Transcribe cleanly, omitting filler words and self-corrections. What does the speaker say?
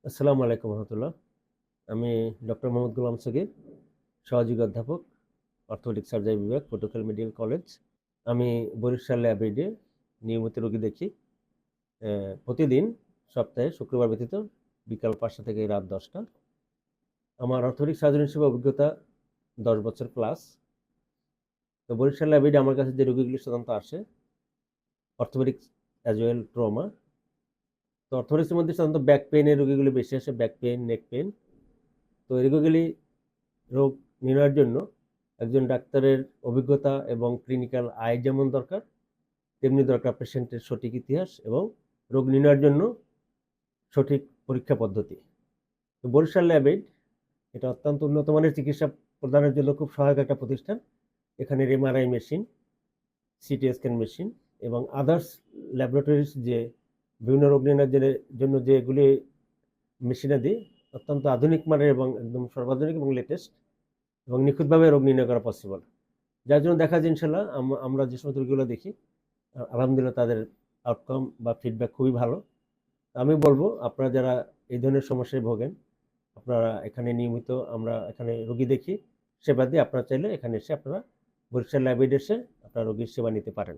আসসালামু আলাইকুম রহমতুল্লাহ। আমি ডক্টর মোহাম্মদ গোলাম সগীর, সহযোগী অধ্যাপক, অর্থোপেডিক সার্জারি বিভাগ, পটুয়াখালী মেডিকেল কলেজ। আমি বরিশাল ল্যাবেডে নিয়মিত রোগী দেখি। প্রতিদিন সপ্তাহে শুক্রবার ব্যতীত বিকাল ৫টা থেকে রাত ১০টা। আমার অর্থোপেডিক সার্জন হিসেবে অভিজ্ঞতা ১০ বছর প্লাস। তো বরিশাল ল্যাবেডে আমার কাছে যে রোগীগুলি সাধারণত আসে অর্থোপেডিক অ্যাজ ওয়েল ট্রমা। তো অর্থোপেডিক্সের মধ্যে সাধারণত ব্যাক পেইনের রোগীগুলি বেশি আসে, ব্যাক পেইন, নেক পেইন। তো এই রোগীগুলি রোগ নির্ণয়ের জন্য একজন ডাক্তারের অভিজ্ঞতা এবং ক্লিনিক্যাল আই যেমন দরকার, তেমনি দরকার পেশেন্টের সঠিক ইতিহাস এবং রোগ নির্ণয়ের জন্য সঠিক পরীক্ষা পদ্ধতি। তো বরিশাল ল্যাবেড এটা অত্যন্ত উন্নত মানের চিকিৎসা প্রদানের জন্য খুব সহায়ক একটা প্রতিষ্ঠান। এখানে MRI machine, CT scan machine এবং আদার্স ল্যাবরেটরিজ যে বিভিন্ন রোগ নির্ণয়ের জন্য যেগুলি মেশিনাদি অত্যন্ত আধুনিক মানের এবং একদম সর্বাধুনিক এবং লেটেস্ট এবং নিখুঁতভাবে রোগ নির্ণয় করা পসিবল। যার জন্য দেখা যায় ইনশাল্লাহ আমরা যে সমস্ত রোগীগুলো দেখি আলহামদুলিল্লাহ তাদের আউটকাম বা ফিডব্যাক খুবই ভালো। আমি বলবো আপনারা যারা এই ধরনের সমস্যায় ভোগেন, আপনারা এখানে নিয়মিত আমরা এখানে রোগী দেখি, সেবা দিয়ে আপনারা চাইলে এখানে এসে আপনারা বরিশাল ল্যাবেড এসে আপনারা রোগীর সেবা নিতে পারেন।